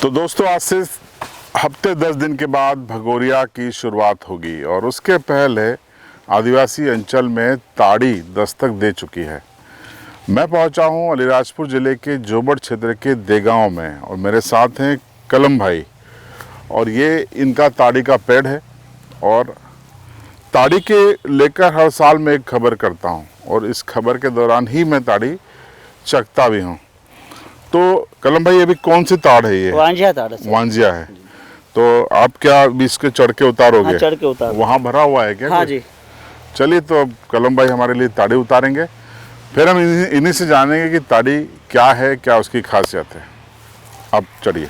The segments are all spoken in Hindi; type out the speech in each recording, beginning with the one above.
तो दोस्तों आज से हफ्ते 10 दिन के बाद भगोरिया की शुरुआत होगी और उसके पहले आदिवासी अंचल में ताड़ी दस्तक दे चुकी है। मैं पहुंचा हूं अलीराजपुर ज़िले के जोबड़ क्षेत्र के देगांव में और मेरे साथ हैं कलम भाई और ये इनका ताड़ी का पेड़ है और ताड़ी के लेकर हर साल मैं एक खबर करता हूं और इस खबर के दौरान ही मैं ताड़ी चखता भी हूं। तो कलम भाई अभी कौन सी ताड़ है ये? वांजिया ताड़ है। वांजिया है। तो आप क्या बीच के चढ़ के उतारोगे? हाँ, चढ़ के उतार। वहाँ भरा हुआ है क्या? हाँ जी। चलिए तो अब कलम भाई हमारे लिए ताड़ी उतारेंगे, फिर हम इन्हीं से जानेंगे कि ताड़ी क्या है, क्या उसकी खासियत है। अब चढ़िए।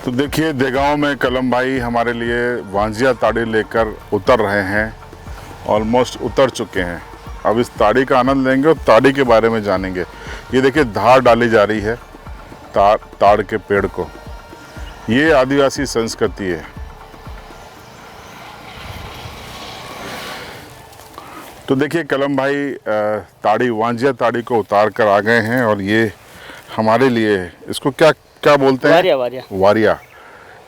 तो देखिए देगांव में कलम भाई हमारे लिए वांजिया ताड़ी लेकर उतर रहे हैं, ऑलमोस्ट उतर चुके हैं। अब इस ताड़ी का आनंद लेंगे और ताड़ी के बारे में जानेंगे। ये देखिए धार डाली जा रही है ताड़ के पेड़ को। ये आदिवासी संस्कृति है। तो देखिए कलम भाई ताड़ी वांजिया ताड़ी को उतार कर आ गए हैं और ये हमारे लिए इसको क्या क्या बोलते हैं? वारिया। वारिया वारिया।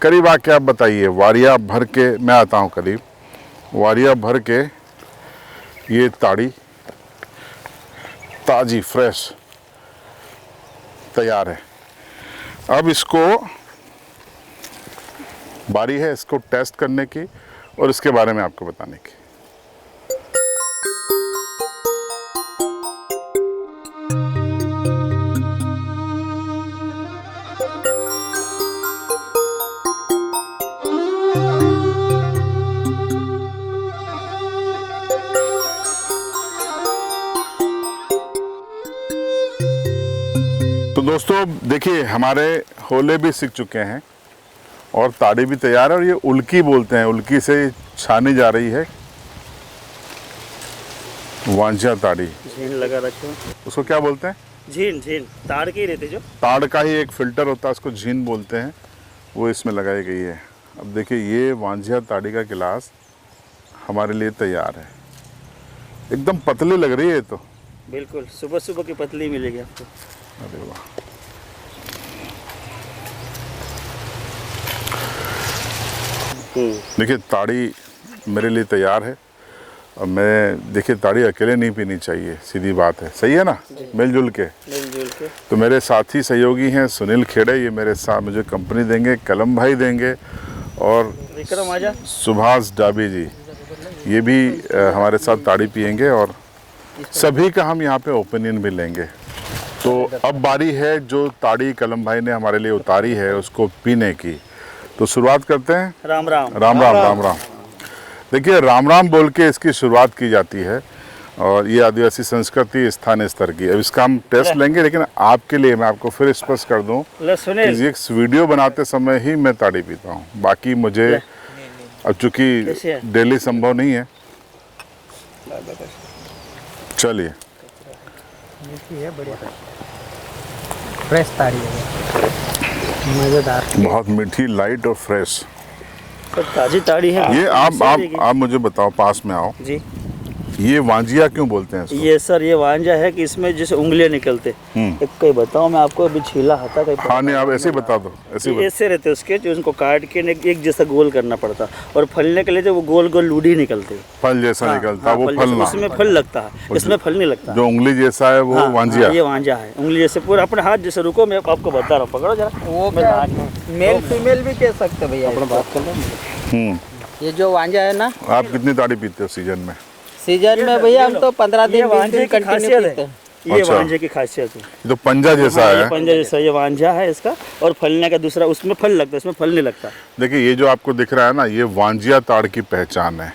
करीब आके आप बताइए। वारिया भर के मैं आता हूँ करीब। वारिया भर के ये ताड़ी ताजी फ्रेश तैयार है। अब इसको बारी है इसको टेस्ट करने की और इसके बारे में आपको बताने की। तो दोस्तों देखिए हमारे होले भी सीख चुके हैं और ताड़ी भी तैयार है और ये उल्की बोलते हैं, उल्की से छानी जा रही है वांजिया ताड़ी। झीन लगा रखे। उसको क्या बोलते हैं? झीन। झीन ताड़ के ही रहते जो। ताड़ का ही एक फिल्टर होता है, उसको झीन बोलते हैं, वो इसमें लगाई गई है। अब देखिए ये वांजिया ताड़ी का गिलास हमारे लिए तैयार है। एकदम पतली लग रही है तो। बिल्कुल सुबह सुबह की पतली मिलेगी आपको। अरे वाह। देखिए ताड़ी मेरे लिए तैयार है और मैं देखिए ताड़ी अकेले नहीं पीनी चाहिए, सीधी बात है। सही है ना? मिलजुल के। तो मेरे साथी सहयोगी हैं सुनील खेड़े, ये मेरे साथ मुझे कंपनी देंगे, कलम भाई देंगे और विक्रम आजा सुभाष डाबी जी ये भी हमारे साथ ताड़ी पियेंगे और सभी का हम यहाँ पे ओपिनियन भी लेंगे। तो अब बारी है जो ताड़ी कलम भाई ने हमारे लिए उतारी है उसको पीने की। तो शुरुआत करते हैं। राम राम। राम राम राम राम। देखिए राम राम बोल के इसकी शुरुआत की जाती है और ये आदिवासी संस्कृति स्थानीय स्तर की। अब इसका हम टेस्ट लेंगे, लेकिन आपके लिए मैं आपको फिर स्पष्ट कर दूं कि ये वीडियो बनाते समय ही मैं ताड़ी पीता हूँ। बाकी मुझे अब चूँकि डेली संभव नहीं है। चलिए फ्रेश ताड़ी है, मज़ेदार। बहुत मीठी, लाइट और फ्रेश। सर ताजी ताड़ी है। ये इसे देखिए। आप मुझे बताओ, पास में आओ, जी, ये वांजिया क्यों बोलते हैं इसको? ये सर ये वांजा है कि इसमें जैसे उंगलियां निकलते। एक कहीं बताओ, मैं आपको अभी छीला था कहीं। हाँ नहीं, आप ऐसे ही बता दो, ऐसे ही ये ऐसे रहते उसके, जो उनको काट के एक जैसा गोल करना पड़ता, और फलने के लिए जो वो गोल गोल लूडी निकलते। फल जैसा निकलता, वो फल फल जैसा, ना, उसमें फल लगता है, इसमें फल नहीं लगता। जो उंगली जैसा है वो हाँ, वांजिया। हाँ, ये वांजा है, उंगली जैसे पूरा अपने हाथ जैसे। रुको, मैं आपको बता रहा हूँ, पकड़ो जरा। वो मैं क्या हाथ- मेल फीमेल भी कह सकते भैया अपना इसको। बात कर लो। ये जो वांजा है ना, आप कितनी ताड़ी पीते हो सीजन में? सीजन में भैया हम तो 15 ये दिन 20 वांजे दिन की कंटिन्यू खासियत पीते है। हैं। ये अच्छा। वांजे की खासियत है। ये तो पंजा जैसा हाँ, ये है। पंजा जैसा ये वांजा है इसका, और फलने का दूसरा, उसमें फल लगता है, इसमें फल नहीं लगता। देखिए, ये जो आपको दिख रहा है ना, ये वांजिया ताड़ की पहचान है।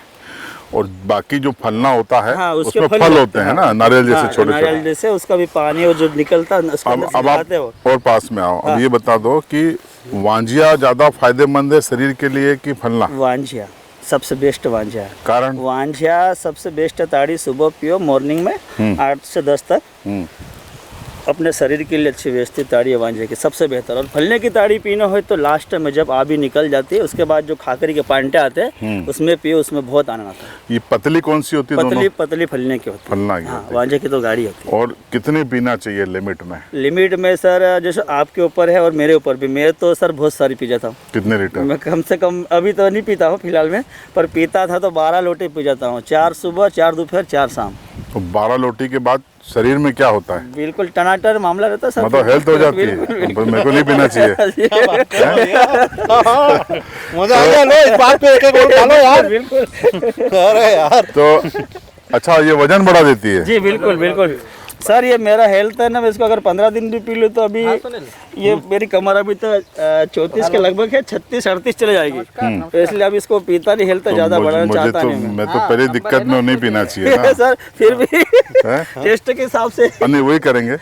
और बाकी जो फलना होता है, हाँ, उसके उसमें फल फल लगते होते हैं हैं। ना, नारियल जैसे हाँ, छोटे नारियल छोटे। जैसे, उसका भी पानी और जो निकलता है उसके अंदर से अब आप खाते हो। और पास में आओ, अब ये बता दो कि वांजिया ज्यादा फायदेमंद है शरीर के लिए कि फलना? वांजिया सबसे बेस्ट वांजिया है। कारण? वांजिया सबसे बेस्ट है, ताड़ी सुबह पियो मॉर्निंग में 8 से 10 तक। हम्म। अपने शरीर के लिए अच्छी व्यवस्थित ताड़ी है वांजे की, सबसे बेहतर। और फलने की ताड़ी पीना हो तो लास्ट में जब आबी निकल जाती है, उसके बाद जो खाकरी के पांटे आते हैं उसमें पियो, उसमें बहुत आनंद आता है। ये पतली कौन सी होती है? पतली दोनों पतली फलने की होती है। फलना की हाँ, होती है। वांजे की तो गाड़ी होती है। और कितने पीना चाहिए लिमिट में? लिमिट में सर जैसे आपके ऊपर है और मेरे ऊपर भी। मैं तो सर बहुत सारी पी जाता हूँ। कितने लीटर? मैं कम से कम अभी तो नहीं पीता हूँ फिलहाल में, पर पीता था तो 12 लोटे पी जाता हूँ। 4 सुबह, 4 दोपहर, 4 शाम। तो 12 लोटी के बाद शरीर में क्या होता है? बिल्कुल टनाटर मामला रहता है सर। मतलब हेल्थ हो जाती है। बिल्कुल, मेरे को नहीं पीना चाहिए। मजा आ गया, लो इस बात पे एक और खा लो यार। बिल्कुल। अरे यार, तो अच्छा, ये वजन बढ़ा देती है? जी बिल्कुल बिल्कुल सर। ये मेरा हेल्थ है ना, मैं इसको अगर 15 दिन भी पी लूँ तो अभी ये मेरी कमर अभी तो 34 के लगभग है, 36-38 चले जाएगी। तो इसलिए अब इसको पीता नहीं, हेल्थ तो ज़्यादा बढ़ाना मुझे चाहता तो नहीं मैं तो पहले दिक्कत में नहीं पीना चाहिए ना। सर फिर भी हैं? टेस्ट के हिसाब से नहीं, वही करेंगे।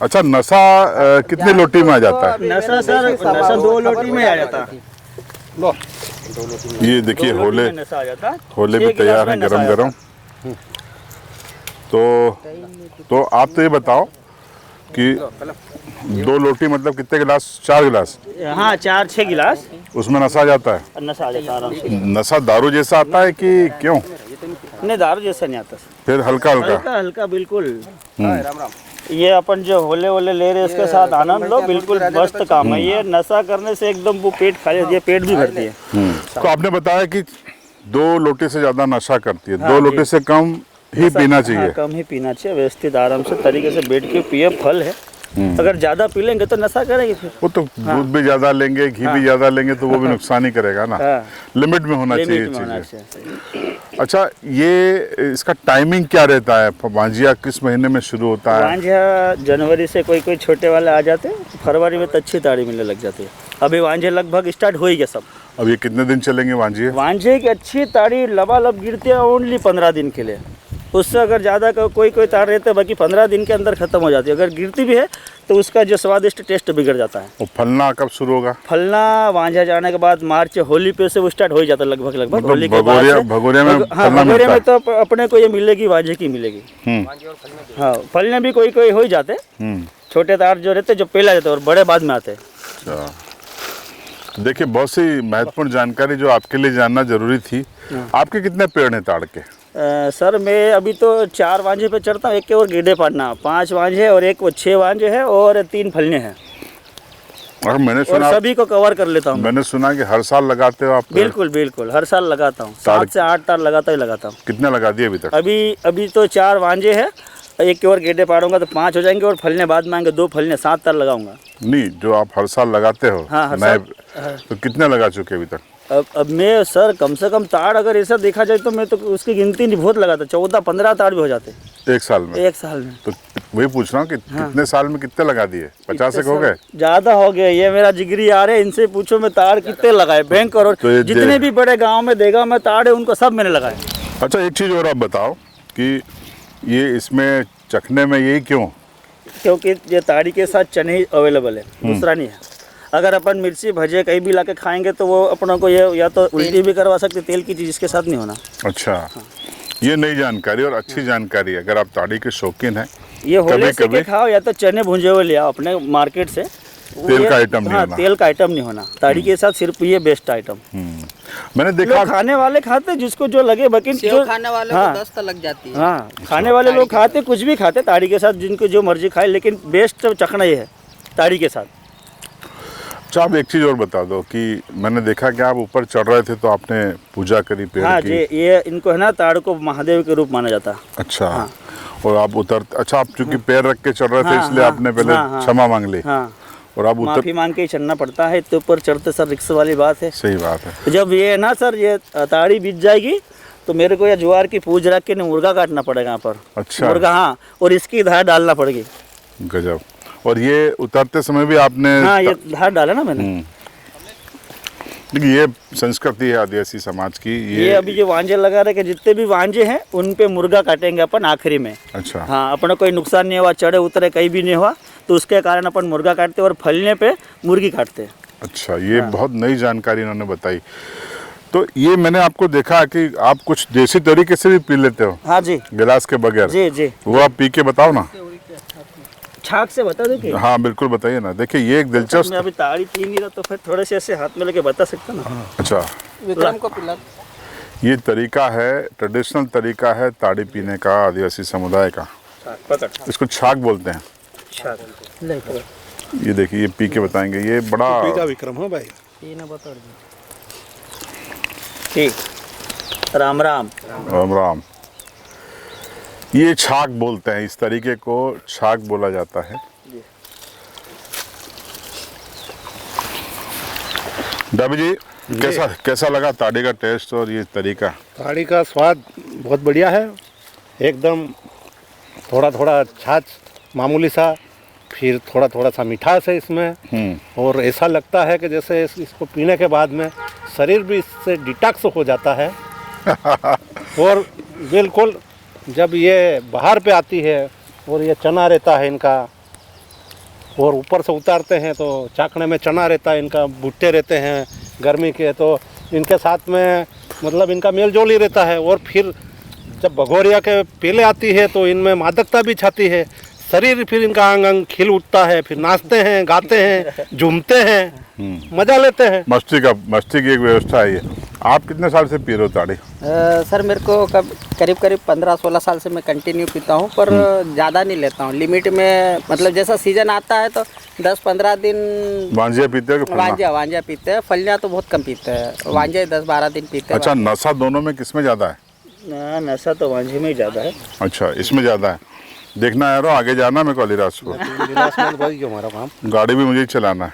अच्छा, नशा कितने लोटी में आ जाता है? नशा सर, नशा 2 लोटी में आ जाता है। ये देखिए, 2 लोटी होले में नशा आ जाता है। होले भी 6 गिलास तैयार में हैं नशा आ गरम जाता गरम। तो आप तो ये बताओ कि 2 लोटी मतलब कितने गिलास? 4 गिलास? है। हाँ, 4-6 गिलास उसमें नशा आ जाता है? नशा आ जाता है आराम से। नशा दारू जैसा आता है कि क्यों? नहीं, दारू जैसा नहीं आता सर। फिर हल्का हल्का? हल्का हल्का बिल्कुल। ये अपन जो होले वोले ले रहे हैं इसके साथ आनंद लो, बिल्कुल मस्त काम है। ये नशा करने से एकदम वो पेट खाली होती है, पेट भी भरती है। तो आपने बताया कि 2 लोटे से ज्यादा नशा करती है, 2 लोटे से कम ही पीना हाँ, चाहिए। कम ही पीना चाहिए, व्यवस्थित आराम से तरीके से बैठ के पिए। फल है, अगर ज्यादा पी लेंगे तो नशा करेंगे फिर। वो तो दूध भी ज्यादा लेंगे, घी भी ज्यादा लेंगे तो वो भी नुकसान ही करेगा ना। हाँ। लिमिट में होना चाहिए लिमिट में होना चीजें। चाहिए। अच्छा, ये इसका टाइमिंग क्या रहता है? वांजिया किस महीने में शुरू होता है? वांझा जनवरी से कोई छोटे वाले आ जाते हैं, फरवरी में तो अच्छी ताड़ी मिलने लग जाती है। अभी वांझे लगभग स्टार्ट हो ही गया सब। अब ये कितने दिन चलेंगे वांजिए? वांझे की अच्छी ताड़ी लबालब गिरती है ओनली 15 दिन के लिए। उससे अगर ज़्यादा कोई ताड़ रहते हैं, बाकी 15 दिन के अंदर ख़त्म हो जाती है। अगर गिरती भी है तो उसका जो स्वादिष्ट टेस्ट बिगड़ जाता है। और फलना कब शुरू होगा? फलना वांझा जाने के बाद मार्च होली पे से वो स्टार्ट हो ही जाता है लगभग मतलब होली के बाद से। भगोरिया में हाँ, फलना भगोरिया में मिलता तो अपने को ये मिलेगी, वांझे की मिलेगी। हाँ, फलने भी कोई हो ही जाते हैं। हम्म। छोटे तार जो रहते हैं जो पहले जाते हैं और बड़े बाद में आते हैं। अच्छा, देखिए, बहुत सी महत्वपूर्ण जानकारी जो आपके लिए जानना जरूरी थी। आपके कितने पेड़ हैं ताड़ के? सर मैं अभी तो 4 वांझे पे चढ़ता हूँ, एक के और गिड्डे पाड़ना, 5 वांझे और एक वो 6 वांझे है और 3 फलने हैं। और मैंने और सुना सभी को कवर कर लेता हूँ। मैंने सुना कि हर साल लगाते हो आप पेड़? बिल्कुल बिल्कुल, हर साल लगाता हूँ। ताड़- 7 से 8 तार लगाता हूँ। कितने लगा दिए अभी तक? अभी तो 4 वांझे है, एक के और गेडे पाड़ूंगा तो 5 हो जाएंगे, और फलने बाद में आएंगे 2 फलने, 7 तार लगाऊंगा। नहीं, जो आप हर साल लगाते हो हाँ, हर नए, साल। तो कितने लगा चुके अभी तक? अब मैं सर कम से कम ताड़ अगर ऐसा देखा जाए तो मैं तो उसकी गिनती नहीं बहुत लगाता, 14-15 ताड़ भी हो जाते एक साल में? एक साल में। तो वही पूछ रहा हूँ कि कितने साल में कितने लगा दिए? 50 एक हो गए? ज्यादा हो गए। ये मेरा जिगरी यार है, इनसे पूछो मैं ताड़ कितने लगाए, बैंक करोड़। तो ये जितने भी बड़े गांव में देगा मैं ताड़ है उनको सब मैंने लगाए। अच्छा, एक चीज़ और आप बताओ कि ये इसमें चखने में यही क्यों? क्योंकि ये ताड़ी के साथ चने ही अवेलेबल है, दूसरा नहीं है। अगर अपन मिर्ची भजे कहीं भी लाके खाएंगे तो वो अपनों को ये या तो उल्टी भी करवा सकते, तेल की चीज़ इसके साथ नहीं होना। अच्छा, ये नई जानकारी और अच्छी जानकारी है। अगर आप ताड़ी के शौकीन हैं ये होले से कभी-कभी। के खाओ या तो चने भुंजे हुए ले आओ अपने मार्केट से। तेल ये- का आइटम नहीं हाँ, होना। तेल का आइटम नहीं होना। ताड़ी के साथ सिर्फ ये बेस्ट आइटम। मैंने देखा लोग खाने वाले खाते जिसको जो लगे, बाकी सेव जो खाने वाले हाँ, को 10 लग जाती है। हाँ, खाने वाले लोग खाते कुछ भी खाते ताड़ी के साथ, जिनको जो मर्जी खाए, लेकिन बेस्ट चखना ये है ताड़ी के साथ। अच्छा, आप एक चीज़ और बता दो कि मैंने देखा कि आप ऊपर चढ़ रहे थे तो आपने पूजा करी पेड़ हाँ की। जी, ये इनको है ना, ताड़ को महादेव के रूप माना जाता है। अच्छा, और आप अच्छा, आप चूंकि पैर रख के चढ़ रहे थे हाँ, इसलिए हाँ, आपने पहले हाँ, हाँ। क्षमा मांग ली। हाँ, और आप उतर माफी मांग के ही चढ़ना पड़ता है। तो ऊपर चढ़ते सर रिक्स वाली बात है। सही बात है। तो जब ये है ना सर, ये ताड़ी बीत जाएगी तो मेरे को या ज्वार की पूज रख के मुर्गा काटना पड़ेगा यहाँ पर। अच्छा। मुर्गा, हाँ, और इसकी धार डालना पड़ेगी। गजब। और ये उतरते समय भी आपने हाँ, ये धार डाला ना मैंने। देखिए, ये संस्कृति है आदिवासी समाज की। ये अभी जो वांजे लगा रहे, कि जितने भी वांजे हैं उन पे मुर्गा काटेंगे अपन आखिरी में। अच्छा, हाँ, अपना कोई नुकसान नहीं हुआ, चढ़े उतरे कहीं भी नहीं हुआ, तो उसके कारण अपन मुर्गा काटते और फलने पे मुर्गी काटते हैं। अच्छा, ये बहुत नई जानकारी इन्होंने बताई। तो ये मैंने आपको देखा कि आप कुछ देसी तरीके से भी पी लेते हो, हाँ जी, गिलास के बगैर। जी जी। वो आप पी के बताओ ना। छाक से बता दो कि हाँ बिल्कुल, बताइए ना। देखिए, ये एक मैं दिलचस्प। अभी ताड़ी पी नहीं रहा, तो फिर थोड़े से ऐसे हाथ में लेके बता सकता ना। अच्छा, विक्रम को पिला। ये तरीका है, ट्रेडिशनल तरीका है ताड़ी पीने का आदिवासी समुदाय का। पकड़ इसको छाक बोलते हैं। छाक। ये देखिए, ये पी के बताएंगे। ये बड़ा विक्रम हो भाई। ठीक, राम राम। राम राम। ये छाक बोलते हैं, इस तरीके को छाक बोला जाता है। दाबी जी, कैसा लगा ताड़ी का टेस्ट और ये तरीका? ताड़ी का स्वाद बहुत बढ़िया है, एकदम थोड़ा थोड़ा छाछ मामूली सा, फिर थोड़ा थोड़ा सा मिठास है इसमें। और ऐसा लगता है कि जैसे इसको पीने के बाद में शरीर भी इससे डिटॉक्स हो जाता है। और बिल्कुल जब ये बाहर पे आती है और ये चना रहता है इनका, और ऊपर से उतारते हैं तो चाकने में चना रहता है इनका, भुट्टे रहते हैं गर्मी के, तो इनके साथ में मतलब इनका मेल जोल ही रहता है। और फिर जब भगोरिया के पीले आती है तो इनमें मादकता भी छाती है, शरीर फिर इनका अंग अंग खिल उठता है, फिर नाचते हैं, गाते हैं, झूमते हैं, मजा लेते हैं। मस्ती की एक व्यवस्था है ये। आप कितने साल से पी रहे हो ताड़ी? सर मेरे को करीब 15-16 साल से मैं कंटिन्यू पीता हूँ, पर ज़्यादा नहीं लेता हूँ, लिमिट में। मतलब जैसा सीजन आता है तो 10-15 दिन वांजिया पीते हो कि फलना? वांजा पीते हैं, फलियाँ तो बहुत कम पीते हैं। वांजे 10-12 दिन पीते हैं। अच्छा, नशा दोनों में किसमें ज़्यादा है? ना, नशा तो वांझे में ही ज़्यादा है। अच्छा, इसमें ज़्यादा है। देखना यारो, आगे जाना मेरे को अलीराज को। गिलास भाई क्यों हमारा काम। गाड़ी भी मुझे ही चलाना है।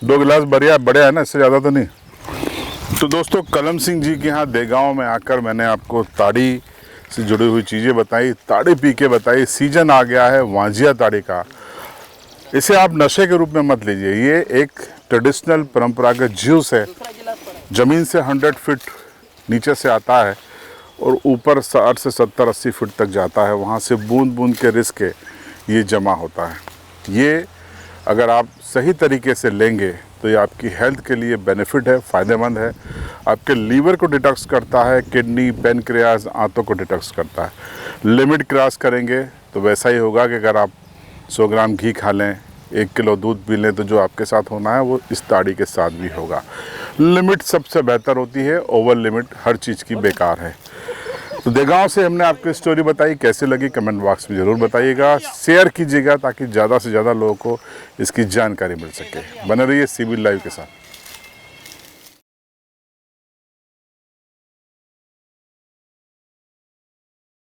2 गिलास बढ़िया है ना, इससे ज़्यादा तो नहीं। तो दोस्तों, कलम सिंह जी के यहाँ देगांव में आकर मैंने आपको ताड़ी से जुड़ी हुई चीज़ें बताई, ताड़ी पी के बताई। सीजन आ गया है वांजिया ताड़ी का। इसे आप नशे के रूप में मत लीजिए। ये एक ट्रेडिशनल परंपरागत जूस है। ज़मीन से 100 फीट नीचे से आता है और ऊपर 60 से 70-80 फीट तक जाता है। वहाँ से बूंद बूंद के रिस के ये जमा होता है। ये अगर आप सही तरीके से लेंगे तो ये आपकी हेल्थ के लिए बेनिफिट है, फ़ायदेमंद है। आपके लीवर को डिटॉक्स करता है, किडनी, पेनक्रियाज, आंतों को डिटॉक्स करता है। लिमिट क्रॉस करेंगे तो वैसा ही होगा कि अगर आप 100 ग्राम घी खा लें, 1 किलो दूध पी लें, तो जो आपके साथ होना है वो इस ताड़ी के साथ भी होगा। लिमिट सबसे बेहतर होती है, ओवर लिमिट हर चीज़ की बेकार है। तो देगांव से हमने आपको स्टोरी बताई, कैसे लगी कमेंट बॉक्स में ज़रूर बताइएगा, शेयर कीजिएगा ताकि ज़्यादा से ज़्यादा लोगों को इसकी जानकारी मिल सके। बने रहिए CB लाइव के साथ।